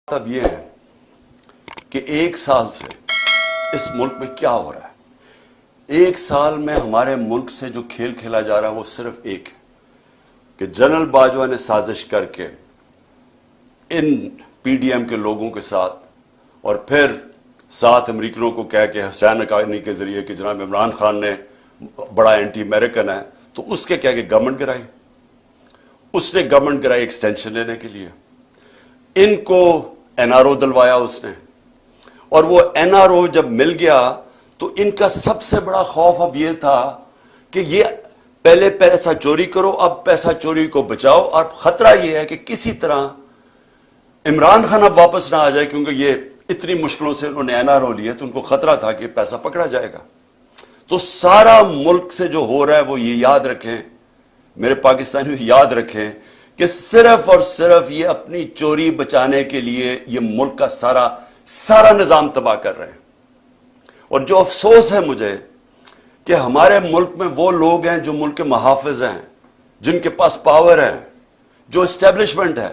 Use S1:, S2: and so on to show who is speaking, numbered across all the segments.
S1: اب یہ ہے کہ ایک سال سے اس ملک میں کیا ہو رہا ہے۔ ایک سال میں ہمارے ملک سے جو کھیل کھیلا جا رہا ہے وہ صرف ایک ہے کہ جنرل باجوہ نے سازش کر کے ان پی ڈی ایم کے لوگوں کے ساتھ اور پھر ساتھ امریکنوں کو کہہ کے حسین حقانی کے ذریعے کہ جناب عمران خان نے بڑا اینٹی امریکن ہے تو اس کے کہہ کے گورنمنٹ گرائی۔ اس نے گورنمنٹ گرائی ایکسٹینشن لینے کے لیے، ان کو این آر او دلوایا اس نے، اور وہ این آر او جب مل گیا تو ان کا سب سے بڑا خوف اب یہ تھا کہ یہ پہلے پیسہ چوری کرو، اب پیسہ چوری کو بچاؤ، اور خطرہ یہ ہے کہ کسی طرح عمران خان اب واپس نہ آ جائے، کیونکہ یہ اتنی مشکلوں سے انہوں نے این آر او لیے تو ان کو خطرہ تھا کہ پیسہ پکڑا جائے گا۔ تو سارا ملک سے جو ہو رہا ہے وہ یہ یاد رکھیں، میرے پاکستانیوں یاد رکھیں کہ صرف اور صرف یہ اپنی چوری بچانے کے لیے یہ ملک کا سارا نظام تباہ کر رہے ہیں۔ اور جو افسوس ہے مجھے کہ ہمارے ملک میں وہ لوگ ہیں جو ملک کے محافظ ہیں، جن کے پاس پاور ہے، جو اسٹیبلشمنٹ ہے،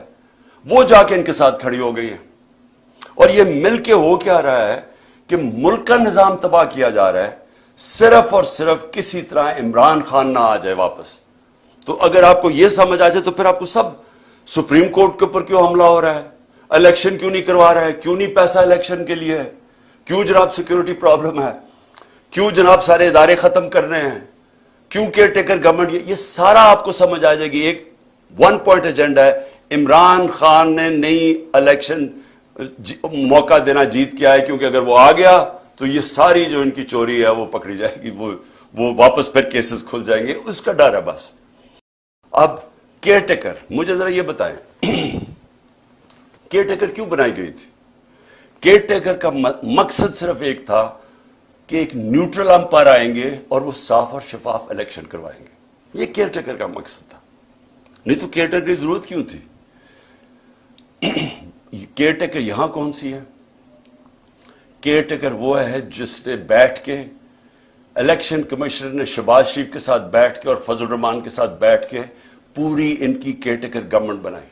S1: وہ جا کے ان کے ساتھ کھڑی ہو گئی ہے، اور یہ مل کے ہو کیا رہا ہے کہ ملک کا نظام تباہ کیا جا رہا ہے، صرف اور صرف کسی طرح عمران خان نہ آ جائے واپس۔ تو اگر آپ کو یہ سمجھ آ جائے تو پھر آپ کو سب سپریم کورٹ کے اوپر کیوں حملہ ہو رہا ہے، الیکشن کیوں نہیں کروا رہا ہے، کیوں نہیں پیسہ الیکشن کے لیے ہے، کیوں جناب سیکیورٹی پرابلم ہے، کیوں جناب سارے ادارے ختم کر رہے ہیں، کیوں کیئر ٹیکر گورنمنٹ، یہ سارا آپ کو سمجھ آ جائے گی۔ ایک ون پوائنٹ ایجنڈا ہے، عمران خان نے نئی الیکشن موقع دینا جیت کے آئے، کیونکہ اگر وہ آ گیا تو یہ ساری جو ان کی چوری ہے وہ پکڑی جائے گی، وہ واپس پھر کیسز کھل جائیں گے، اس کا ڈر ہے بس۔ اب کیئر ٹیکر، مجھے ذرا یہ بتائیں کیئر ٹیکر کیوں بنائی گئی تھی؟ کیئر ٹیکر کا مقصد صرف ایک تھا کہ ایک نیوٹرل امپائر آئیں گے اور وہ صاف اور شفاف الیکشن کروائیں گے، یہ کیئر ٹیکر کا مقصد تھا۔ نہیں تو کیئر ٹیکر کی ضرورت کیوں تھی؟ کیئر ٹیکر یہاں کون سی ہے؟ کیئر ٹیکر وہ ہے جس نے بیٹھ کے، الیکشن کمشنر نے شہباز شریف کے ساتھ بیٹھ کے اور فضل الرحمان کے ساتھ بیٹھ کے پوری ان کی کیئر ٹیکر گورنمنٹ بنائی،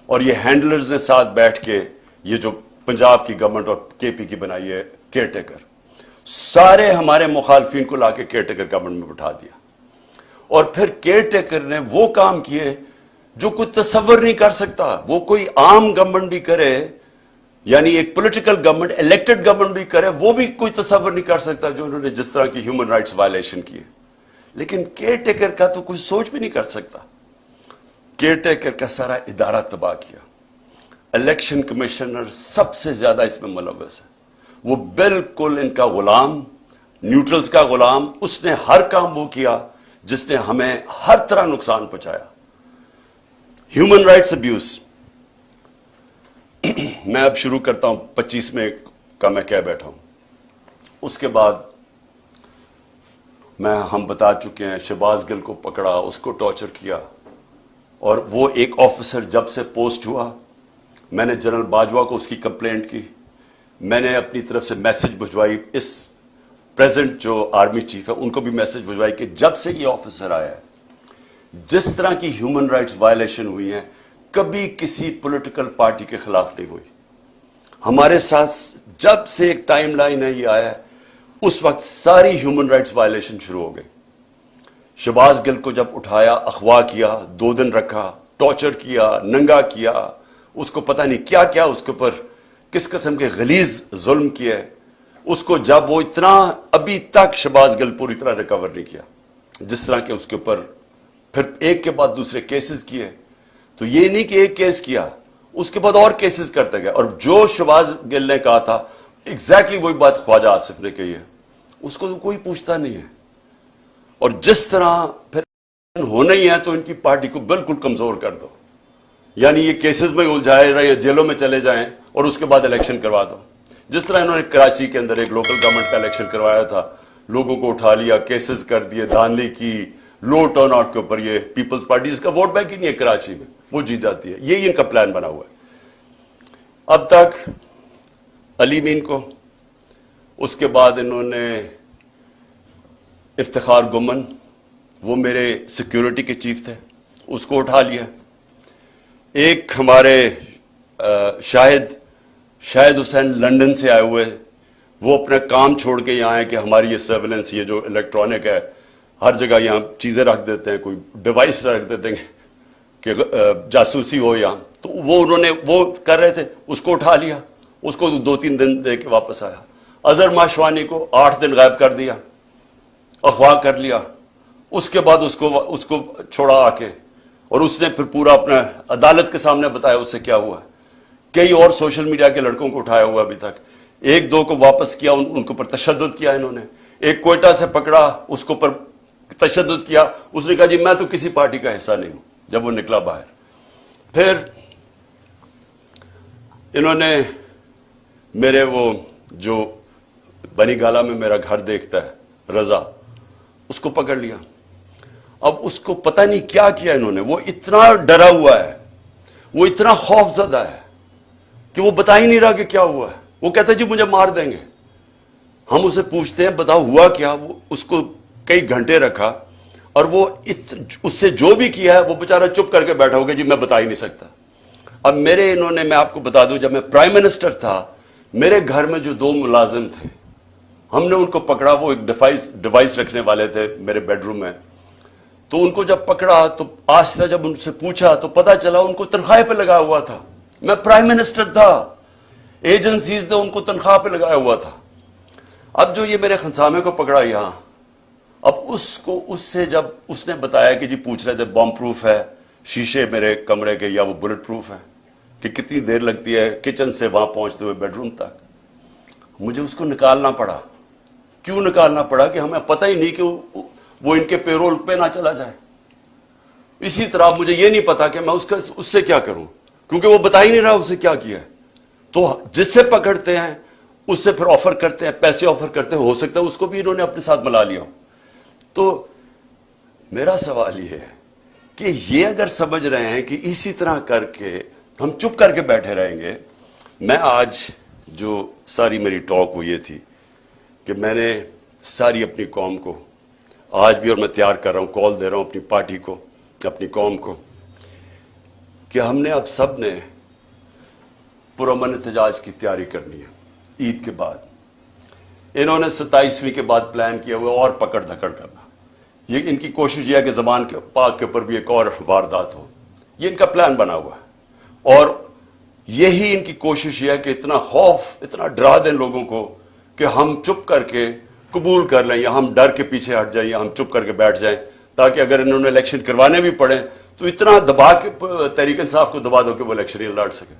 S1: اور یہ ہینڈلرز نے ساتھ بیٹھ کے یہ جو پنجاب کی گورنمنٹ اور کے پی کی بنائی ہے کیئر ٹیکر، سارے ہمارے مخالفین کو لا کے کیئر ٹیکر گورنمنٹ میں بٹھا دیا، اور پھر کیئر ٹیکر نے وہ کام کیے جو کوئی تصور نہیں کر سکتا۔ وہ کوئی عام گورنمنٹ بھی کرے، یعنی ایک پولیٹیکل گورنمنٹ، الیکٹڈ گورنمنٹ بھی کرے، وہ بھی کوئی تصور نہیں کر سکتا جو انہوں نے جس طرح کی ہیومن رائٹس وائلیشن کی ہے۔ لیکن کیئر ٹیکر کا تو کوئی سوچ بھی نہیں کر سکتا۔ کیئر ٹیکر کا سارا ادارہ تباہ کیا، الیکشن کمشنر سب سے زیادہ اس میں ملوث ہے، وہ بالکل ان کا غلام، نیوٹرلز کا غلام، اس نے ہر کام وہ کیا جس نے ہمیں ہر طرح نقصان پہنچایا۔ ہیومن رائٹس ابیوز، میں اب شروع کرتا ہوں 25 میں کا میں کہہ بیٹھا ہوں، اس کے بعد ہم بتا چکے ہیں شہباز گل کو پکڑا، اس کو ٹارچر کیا، اور وہ ایک آفیسر جب سے پوسٹ ہوا، میں نے جنرل باجوہ کو اس کی کمپلینٹ کی، میں نے اپنی طرف سے میسج بھجوائی، اس پریزنٹ جو آرمی چیف ہے ان کو بھی میسج بھجوائی کہ جب سے یہ آفیسر آیا ہے جس طرح کی ہیومن رائٹس وائلیشن ہوئی ہیں کبھی کسی پولیٹیکل پارٹی کے خلاف نہیں ہوئی ہمارے ساتھ۔ جب سے ایک ٹائم لائن ہے یہ آیا ہے اس وقت ساری ہیومن رائٹس وائلیشن شروع ہو گئی۔ شہباز گل کو جب اٹھایا، اغوا کیا، 2 دن رکھا، ٹارچر کیا، ننگا کیا، اس کو پتہ نہیں کیا کیا اس کے اوپر کس قسم کے غلیظ ظلم کیے، اس کو جب وہ اتنا ابھی تک شہباز گل پوری طرح ریکور نہیں کیا، جس طرح کہ اس کے اوپر پھر ایک کے بعد دوسرے کیسز کیے، تو یہ نہیں کہ ایک کیس کیا اس کے بعد اور کیسز کرتے گئے، اور جو شہباز گل نے کہا تھا ایگزیکٹلی وہی بات خواجہ آصف نے کہی ہے، اس کو کوئی پوچھتا نہیں ہے۔ اور جس طرح پھر ہونا ہی ہے تو ان کی پارٹی کو بالکل کمزور کر دو، یعنی یہ کیسز میں الجھائے رہے، جیلوں میں چلے جائیں اور اس کے بعد الیکشن کروا دو۔ جس طرح انہوں نے کراچی کے اندر ایک لوکل گورنمنٹ کا الیکشن کروایا تھا، لوگوں کو اٹھا لیا، کیسز کر دیے، دھاندلی کی، لو ٹرن آؤٹ کے اوپر، یہ پیپلز پارٹی جس کا ووٹ بینک ہی نہیں ہے کراچی میں، وہ جیت جاتی ہے، یہی ان کا پلان بنا ہوا ہے۔ اب تک علی مین کو، اس کے بعد انہوں نے افتخار گمن، وہ میرے سیکیورٹی کے چیف تھے، اس کو اٹھا لیا۔ ایک ہمارے شاہد حسین لندن سے آئے ہوئے، وہ اپنا کام چھوڑ کے یہاں آئے کہ ہماری یہ سرویلنس، یہ جو الیکٹرانک ہے، ہر جگہ یہاں چیزیں رکھ دیتے ہیں، کوئی ڈیوائس رکھ دیتے ہیں کہ جاسوسی ہو یہاں، تو وہ انہوں نے وہ کر رہے تھے، اس کو اٹھا لیا، اس کو 2-3 دن دے کے واپس آیا۔ اظہر ماشوانی کو 8 دن غائب کر دیا، اغوا کر لیا، اس کے بعد اس کو چھوڑا آ کے، اور اس نے پھر پورا اپنا عدالت کے سامنے بتایا اس سے کیا ہوا۔ کئی اور سوشل میڈیا کے لڑکوں کو اٹھایا ہوا ابھی تک، 1-2 کو واپس کیا، ان کے اوپر تشدد کیا انہوں نے۔ ایک کوئٹہ سے پکڑا، اس کے اوپر تشدد کیا، اس نے کہا جی میں تو کسی پارٹی کا حصہ نہیں ہوں، جب وہ نکلا باہر۔ پھر انہوں نے میرے وہ جو بنی گالا میں میرا گھر دیکھتا ہے رضا، اس کو پکڑ لیا۔ اب اس کو پتہ نہیں کیا کیا انہوں نے، وہ اتنا ڈرا ہوا ہے، وہ اتنا خوف زدہ ہے کہ وہ بتا ہی نہیں رہا کہ کیا ہوا ہے۔ وہ کہتا ہے جی مجھے مار دیں گے۔ ہم اسے پوچھتے ہیں بتاؤ ہوا کیا، وہ اس کو کئی گھنٹے رکھا، اور وہ اس سے جو بھی کیا ہے وہ بیچارہ چپ کر کے بیٹھا ہوگا جی میں بتا ہی نہیں سکتا۔ اب میں آپ کو بتا دوں، جب میں پرائم منسٹر تھا، میرے گھر میں جو 2 ملازم تھے، ہم نے ان کو پکڑا، وہ ایک ڈیوائس رکھنے والے تھے میرے بیڈ روم میں، تو ان کو جب پکڑا تو آہستہ جب ان سے پوچھا تو پتا چلا ان کو تنخواہ پہ لگا ہوا تھا۔ میں پرائم منسٹر تھا، ایجنسیز نے ان کو تنخواہ پہ لگایا ہوا تھا۔ اب جو یہ میرے خنسامے کو پکڑا یہاں، اب اس سے جب اس نے بتایا کہ جی پوچھ رہے تھے بم پروف ہے شیشے میرے کمرے کے یا وہ بلٹ پروف ہے، کہ کتنی دیر لگتی ہے کچن سے وہاں پہنچتے ہوئے بیڈ روم تک، مجھے اس کو نکالنا پڑا۔ کیوں نکالنا پڑا؟ کہ ہمیں پتہ ہی نہیں کہ وہ ان کے پیرول پہ نہ چلا جائے۔ اسی طرح مجھے یہ نہیں پتا کہ میں اس سے کیا کروں، کیونکہ وہ بتا ہی نہیں رہا اسے کیا کیا ہے۔ تو جس سے پکڑتے ہیں اس سے پھر آفر کرتے ہیں، پیسے آفر کرتے ہیں، ہو سکتا ہے اس کو بھی انہوں نے اپنے ساتھ ملا لیا ہو۔ تو میرا سوال یہ ہے کہ یہ اگر سمجھ رہے ہیں کہ اسی طرح کر کے ہم چپ کر کے بیٹھے رہیں گے۔ میں آج جو ساری میری ٹاک وہ یہ تھی کہ میں نے ساری اپنی قوم کو آج بھی، اور میں تیار کر رہا ہوں، کال دے رہا ہوں اپنی پارٹی کو، اپنی قوم کو، کہ ہم نے اب سب نے پرامن احتجاج کی تیاری کرنی ہے عید کے بعد۔ انہوں نے 27ویں کے بعد پلان کیا ہوا اور پکڑ دھکڑ کرنا، یہ ان کی کوشش یہ ہے کہ زمان کے پاک کے اوپر بھی ایک اور واردات ہو، یہ ان کا پلان بنا ہوا ہے۔ اور یہی ان کی کوشش یہ ہے کہ اتنا خوف، اتنا ڈرا دیں لوگوں کو کہ ہم چپ کر کے قبول کر لیں، یا ہم ڈر کے پیچھے ہٹ جائیں، یا ہم چپ کر کے بیٹھ جائیں، تاکہ اگر انہوں نے الیکشن کروانے بھی پڑے تو اتنا دبا کے تحریک انصاف کو دبا دو کہ وہ الیکشن ہی لڑ سکے۔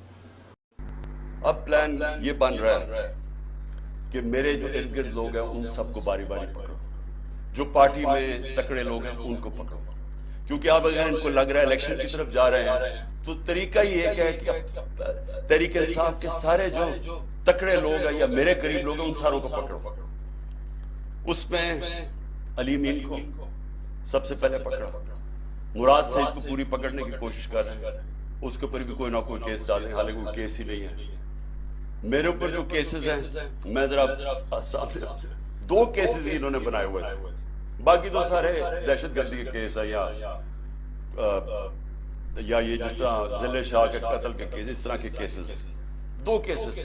S1: اب پلان یہ بن رہا ہے کہ میرے جو ارد گرد لوگ ہیں ان سب کو باری باری پکڑو، جو پارٹی میں تکڑے لوگ ہیں ان کو پکڑو، کیونکہ اب اگر ان کو لگ رہا ہے الیکشن کی طرف جا رہے ہیں تو طریقہ ہی ایک ہے کہ تحریک انصاف کے سارے جو تکڑے لوگ ہیں یا میرے قریب لوگ ہیں ان ساروں کو پکڑو۔ اس میں علی مین کو سب سے پہلے پکڑا، مراد سعید کو پوری پکڑنے کی کوشش کر رہے ہیں، اس کے اوپر بھی کوئی نہ کوئی کیس ڈالیں، حالانکہ کوئی کیس ہی نہیں ہے۔ میرے اوپر جو کیسز ہیں، میں ذرا سامنے 2 کیسز ہی انہوں نے بنائے ہوئے تھے، باقی تو سارے دہشت گردی کے کیس ہیں یا یہ جس طرح ذل شاہ کے قتل کے کیس، اس طرح کے کیسز ہیں۔ 2 کیسز،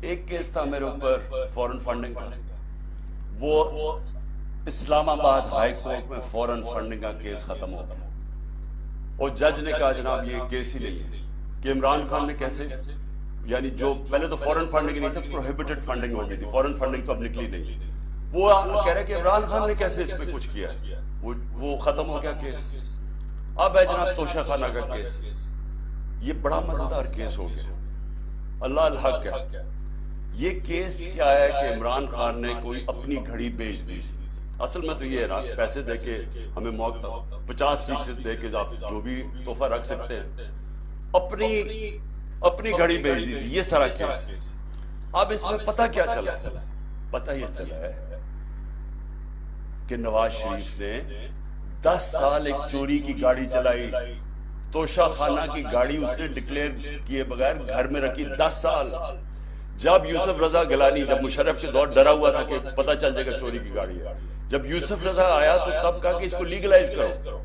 S1: ایک کیس تھا میرے اوپر فورن فنڈنگ کا، وہ اسلام آباد ہائی کورٹ میں فورن فنڈنگ کا کیس ختم ہو گیا، اور جج نے کہا جناب یہ کیس ہی نہیں ہے، کہ عمران خان نے کیسے، یعنی جو پہلے تو فورن فنڈنگ نہیں تھا، پروہیبٹڈ فنڈنگ ہو گئی تھی، فورن فنڈنگ تو اب نکلی نہیں، وہ کہہ رہے کہ عمران خان نے کیسے اس میں کچھ کیا ہے، وہ ختم ہو گیا کیس۔ اب ہے جناب توشہ خانہ کا کیس، یہ بڑا مزیدار کیس ہو گیا، اللہ الحق ہے۔ یہ کیس کیا ہے کہ عمران خان نے کوئی اپنی گھڑی بیچ دی، اصل میں تو یہ ہے نا، پیسے دے کے ہمیں موقع 50% دے کے آپ جو بھی تحفہ رکھ سکتے ہیں، اپنی گھڑی بیچ دی تھی، یہ سارا کیس۔ اب اس میں پتہ کیا چلا؟ پتہ یہ چلا ہے کہ نواز شریف نے 10 سال ایک چوری کی گاڑی چلائی، توشہ خانہ کی گاڑی اس نے ڈکلیئر کیے بغیر گھر میں رکھی 10 سال۔ جب یوسف رضا گیلانی، جب مشرف کے دور ڈرا ہوا تھا کہ پتہ چل جائے گا چوری کی گاڑی ہے، جب یوسف رضا آیا تو تب کہا کہ اس کو لیگلائز کرو،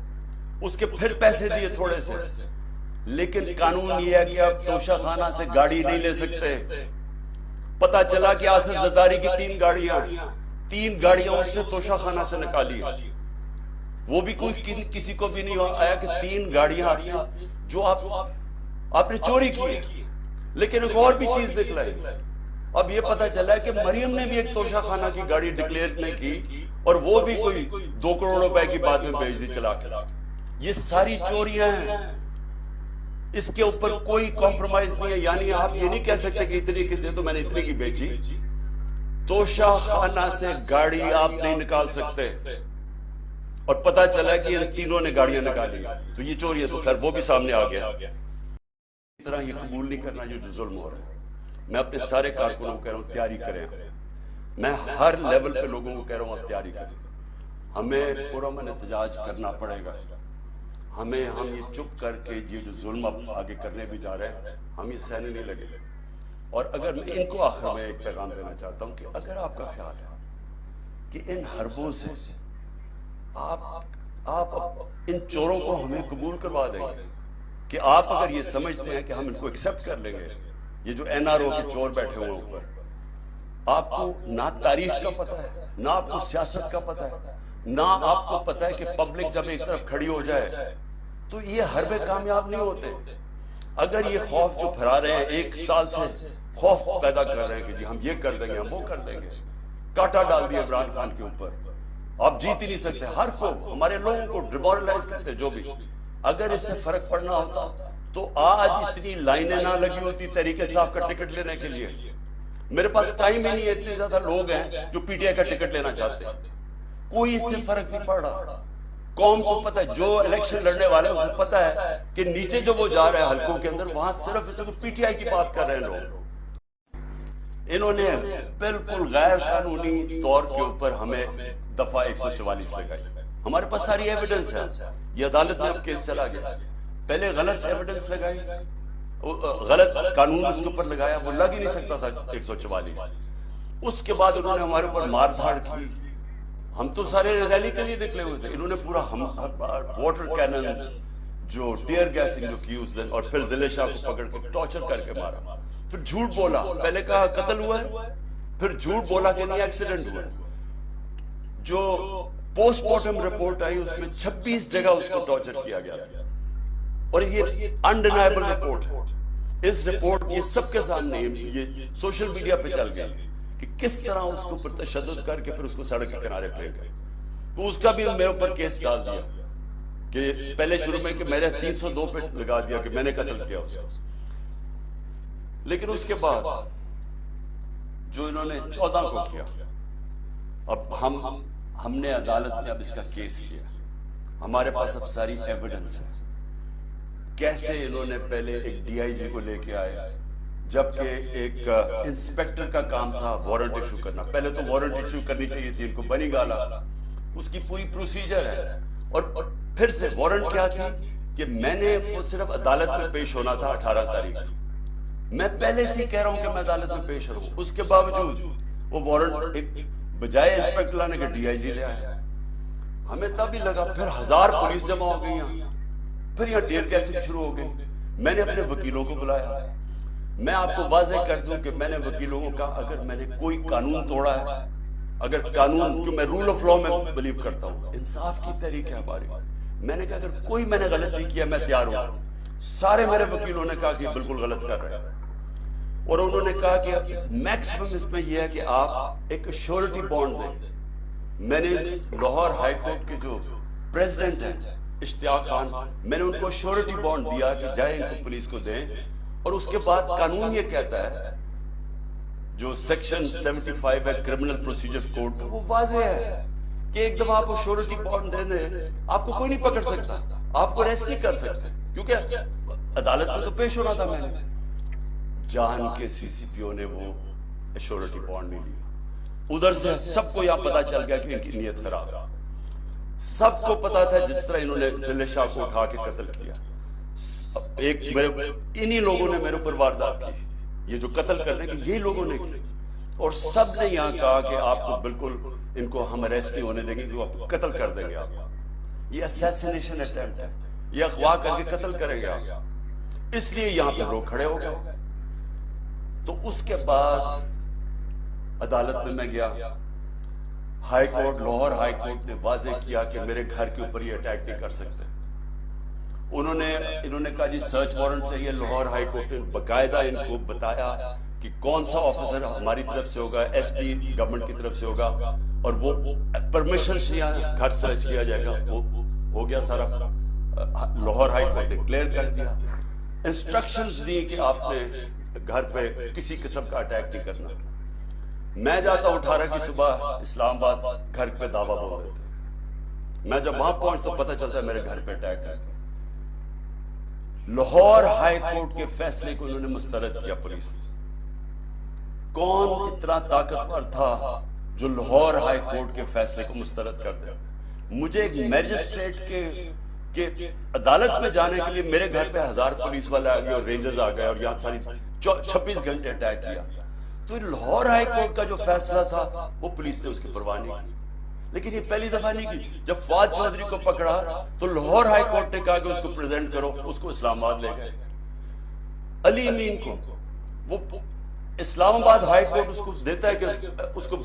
S1: اس کے پھر پیسے دیے تھوڑے سے، لیکن قانون یہ ہے کہ آپ توشہ خانہ سے گاڑی نہیں لے سکتے. پتا چلا کہ آصف زرداری کی 3 گاڑیاں اس نے توشہ خانہ سے نکالی. وہ بھی کوئی کسی کو بھی نہیں آیا کہ 3 گاڑیاں جو آپ نے چوری کی. لیکن ایک اور بھی چیز نکلا ہے. اب یہ پتا چلا ہے کہ مریم نے بھی ایک توشہ خانہ کی گاڑی ڈکلیئر نہیں کی اور وہ بھی کوئی 2 کروڑ روپے کی بعد میں بھیج دی چلا کے. یہ ساری چوریاں ہیں. اس کے اوپر کوئی کمپرومائز نہیں ہے. یعنی آپ یہ نہیں کہہ سکتے کہ اتنی کی دے تو میں نے اتنی کی بیچی. توشہ خانہ سے گاڑی آپ نہیں نکال سکتے. اور پتا چلا کہ ان تینوں نے گاڑیاں نکالی تو یہ چوری ہے. تو خیر وہ بھی سامنے آ گیا. اس طرح یہ قبول نہیں کرنا جو ظلم ہو رہا ہے. میں اپنے سارے کارکنوں کو کہہ رہا ہوں تیاری کریں. میں ہر لیول پہ لوگوں کو کہہ رہا ہوں آپ تیاری کریں. ہمیں پرامن احتجاج کرنا پڑے گا. ہم یہ چپ کر کے یہ جو ظلم اب آگے کرنے بھی جا رہے ہیں ہم یہ سہنے نہیں لگے. اور اگر میں ان کو آخر میں ایک پیغام دینا چاہتا ہوں کہ اگر آپ کا خیال ہے کہ ان حربوں سے آپ ان چوروں کو ہمیں قبول کروا دیں گے, کہ آپ اگر یہ سمجھتے ہیں کہ ہم ان کو ایکسپٹ کر لیں گے, یہ جو NRO کے چور بیٹھے ہوئے اوپر, آپ کو نہ تاریخ کا پتہ ہے, نہ آپ کو سیاست کا پتہ ہے, نہ آپ کو پتہ ہے کہ پبلک جب ایک طرف کھڑی ہو جائے تو یہ حربے کامیاب نہیں ہوتے. اگر یہ خوف جو پھیلا رہے ہیں 1 سال سے خوف پیدا کر رہے ہیں کہ جی ہم یہ کر دیں گے ہم وہ کر دیں گے, کاٹا ڈال دیا عمران خان کے اوپر, آپ جیت ہی نہیں سکتے. ہر کو ہمارے لوگوں کو ڈیمورلائز کرتے جو بھی. اگر اس سے فرق پڑنا ہوتا تو آج اتنی لائنیں نہ لگی ہوتی تحریک انصاف کا ٹکٹ لینے کے لیے. میرے پاس ٹائم ہی نہیں ہے. اتنے زیادہ لوگ ہیں جو PTI کا ٹکٹ لینا چاہتے ہیں. کوئی اس سے فرق نہیں پڑ رہا. قوم کو پتہ ہے, جو الیکشن لڑنے والے اسے پتہ ہے کہ نیچے جو وہ جا رہے ہیں حلقوں کے اندر وہاں صرف PTI کی بات کر رہے ہیں لوگ. انہوں نے بالکل غیر قانونی طور کے اوپر ہمیں دفعہ 144 لگائی. ہمارے پاس ساری ایویڈنس ہے. یہ عدالت میں اب کیس چلا گیا. پہلے غلط ایویڈنس لگائی, غلط قانون اس کے اوپر لگایا, وہ لگ ہی نہیں سکتا تھا 144. اس کے بعد انہوں نے ہمارے اوپر مار دھاڑ کی. ہم تو سارے ریلی کے لیے نکلے ہوئے تھے. انہوں نے پورا واٹر کیننز جو ٹیئر گیسنگ جو کی اس دن, اور پھر ضلع شاہ کو پکڑ کے ٹارچر کر کے مارا. پھر جھوٹ بولا, پہلے کہا قتل ہوا ہے, پھر جھوٹ بولا کہ نہیں ایکسیڈنٹ ہوا. جو پوسٹ مارٹم رپورٹ آئی اس میں 26 جگہ اس کو ٹارچر کیا گیا تھا. اور یہ انڈینائبل رپورٹ ہے. اس رپورٹ یہ سب کے سامنے یہ سوشل میڈیا پہ چل گیا کہ کس طرح اس کو پر تشدد کر کے پھر اس کو سڑک کے کنارے پھینک گئے. تو اس کا بھی میرے اوپر کیس ڈال دیا کہ پہلے شروع میں کہ میرے 302 پہ لگا دیا کہ میں نے قتل کیا اس کو. لیکن اس کے بعد جو انہوں نے 14 کو کیا, اب ہم نے عدالت میں اب اس کا کیس کیا. ہمارے پاس اب ساری ایویڈنس ہے. کیسے انہوں نے پہلے ایک DIG کو لے کے آئے, جبکہ ایک انسپیکٹر کا کام تھا وارنٹ ایشو کرنا. پہلے تو وارنٹ ایشو کرنی چاہیے تھی ان کو, بنی گالا اس کی پوری پروسیجر ہے. اور پھر سے وارنٹ کیا تھی کہ میں نے وہ صرف عدالت میں پیش ہونا تھا 18 تاریخ. میں پہلے سے کہہ رہا ہوں کہ میں عدالت میں پیش ہوں. اس کے باوجود وہ وارنٹ بجائے انسپیکٹر لانے کے DIG لے آئے. ہمیں تب ہی لگا. پھر 1000 پولیس جمع ہو گئی یہاں. پھر یہاں ٹیئر گیسنگ شروع ہو گئی. میں نے اپنے وکیلوں کو بلایا. میں آپ کو واضح کر دوں کہ میں نے وکیلوں کو کہا اگر میں نے کوئی قانون توڑا ہے, اگر قانون, جو میں رول آف لا میں بلیو کرتا ہوں, انصاف کی تحریک ہے ہماری, میں نے کہا اگر کوئی میں نے غلطی کیا میں تیار ہوں. سارے میرے وکیلوں نے کہا کہ بالکل غلط کر رہے ہیں. اور انہوں نے کہا کہ میکسیمم اس میں یہ ہے کہ آپ ایک شیورٹی بانڈ دیں. میں نے لاہور ہائی کورٹ کے جو پریزیڈنٹ ہیں اشتیاق خان, میں نے ان کو شیورٹی بانڈ دیا کہ جائیں ان کو پولیس کو دیں. اور اس کے بعد قانون یہ کہتا ہے, جو سیکشن 75 ہے کرمنل پروسیجر کوڈ, وہ واضح ہے کہ ایک دفعہ آپ کو شیورٹی بانڈ دے دیں آپ کو کوئی نہیں پکڑ سکتا, آپ کو ریسٹ نہیں کر سکتے, کیونکہ عدالت میں تو پیش ہونا تھا. میں نے جان کے CCPO نے وہ شیورٹی بانڈ نہیں لیا. ادھر سے سب کو یہاں پتا چل گیا کہ ان کی نیت خراب. سب کو پتا تھا جس طرح انہوں نے ضلع شاہ کو اٹھا کے قتل کیا. ایک انہی لوگوں نے میرے اوپر واردات کی, یہ جو قتل کرنے کی یہی لوگوں نے کی. اور سب نے یہاں کہا کہ آپ کو بالکل ان کو ہم اریسٹ نہیں ہونے دیں گے, جو آپ قتل کر دیں گے. آپ یہ اسیسینیشن اٹیمپٹ ہے, یہ اغوا کر کے قتل کریں گے آپ. اس لیے یہاں پہ لوگ کھڑے ہو گئے. تو اس کے بعد عدالت میں گیا. High court, Lahore high court نے واضح کیا کہ میرے گھر کے اوپر یہ اٹیک نہیں کر سکتے. انہوں نے کہا جی سرچ وارنٹ چاہیے. لاہور ہائی کورٹ نے باقاعدہ ان کو بتایا کہ کون سا آفیسر ہماری طرف سے ہوگا، ایس پی گورنمنٹ کی طرف سے ہوگا، اور وہ پرمیشن سے یہاں گھر سرچ کیا جائے گا. وہ ہو گیا سارا. لاہور ہائی کورٹ نے کلیئر کر دیا. انسٹرکشنز دی کہ آپ نے گھر پہ کسی قسم کا اٹیک نہیں کرنا. میں جاتا ہوں 18 کی صبح اسلام آباد، گھر پہ دعویٰ بول رہے تھے. میں جب وہاں پہنچ تو پتہ چلتا ہے میرے گھر پہ اٹیک ہے. لاہور ہائی کورٹ کے فیصلے کو انہوں نے مسترد کیا. پولیس کون اتنا طاقتور تھا جو لاہور ہائی کورٹ کے فیصلے کو مسترد کر دے؟ مجھے ایک میجسٹریٹ کے عدالت میں جانے کے لیے میرے گھر پہ 1000 پولیس والے آ گئے اور رینجرز آ گئے اور یہاں ساری 26 گھنٹے اٹیک کیا. تو لاہور ہائی کورٹ کا جو فیصلہ تھا وہ پولیس نے اس کی پرواہ نہیں کی. لیکن یہ پہلی دفعہ نہیں کی. جب فواد چودھری کو پکڑا تو لاہور ہائی کورٹ نے کہا کہ اس کو پریزنٹ کرو. اس کو اسلام آباد لے گئے. علی امین کو وہ اسلام آباد ہائی کورٹ اس کو دیتا ہے کہ اس کو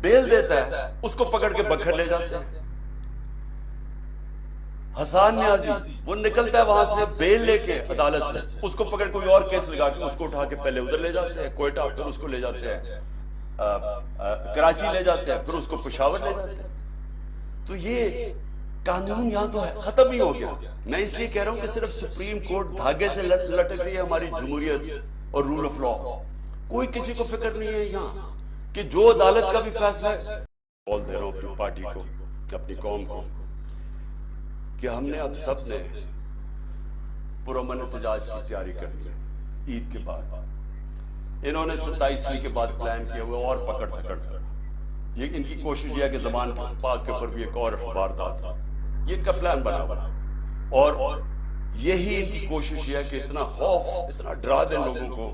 S1: بیل دیتا ہے، اس کو پکڑ کے بکھر لے جاتے ہیں. حسان نیازی وہ نکلتا ہے وہاں سے بیل لے کے عدالت سے، اس کو پکڑ کوئی اور کیس لگا کے اس کو اٹھا کے پہلے ادھر لے جاتے ہیں کوئٹہ، پھر اس کو لے جاتے ہیں کراچی لے جاتے ہیں، پھر اس کو پشاور لے جاتے ہیں. تو یہ قانون یہاں تو ختم ہی ہو گیا. میں اس لیے کہہ رہا ہوں کہ صرف سپریم کورٹ دھاگے سے لٹک رہی ہے ہماری جمہوریت اور رول آف لا. کوئی کسی کو فکر نہیں ہے یہاں کہ جو عدالت کا بھی فیصلہ ہے. بول دے رہا ہوں اپنی پارٹی کو، اپنی قوم کو، کہ ہم نے اب سب نے پرامن احتجاج کی تیاری کرنی ہے. عید کے بعد انہوں نے 27ویں کے بعد پلان کیا ہوئے اور پکڑ دھکڑ کر. یہ ان کی کوشش یہ ہے کہ زمان پاک کے اوپر بھی ایک اور واردات تھا. یہ ان کا پلان بنا ہوا، اور یہی ان کی کوشش یہ ہے کہ اتنا خوف، اتنا ڈرا دیں لوگوں کو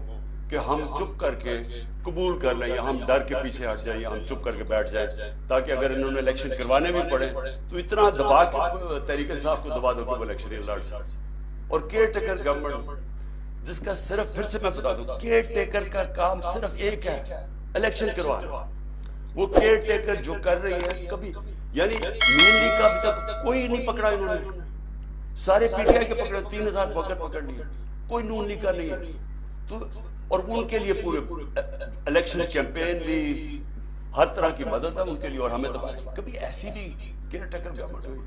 S1: کہ ہم چپ کر کے قبول کر لیں، یا ہم ڈر کے پیچھے ہٹ جائیں، یا ہم چپ کر کے بیٹھ جائیں، تاکہ اگر انہوں نے الیکشن کروانے بھی پڑے تو اتنا دبا کے تحریک انصاف کو دبا دو کہ وہ الیکشن لڑ سکے. اور کیئر ٹیکر گورنمنٹ جس کا صرف، پھر سے میں بتا دوں، کیئر ٹیکر کا کام صرف ایک ہے، الیکشن کروانا. وہ کیئر ٹیکر جو کر رہی ہے، کبھی یعنی نون لیگ کا ابھی تک کوئی نہیں پکڑا انہوں نے. سارے پی ٹی آئی کے پکڑے، 3000 وکر پکڑ لیے، کوئی نون لیگ کا نہیں ہے. تو اور ان کے لیے پورے الیکشن کیمپین بھی، ہر طرح کی مدد ہے ان کے لیے. اور ہمیں تو کبھی ایسی بھی کیئر ٹیکر گورنمنٹ ہوئی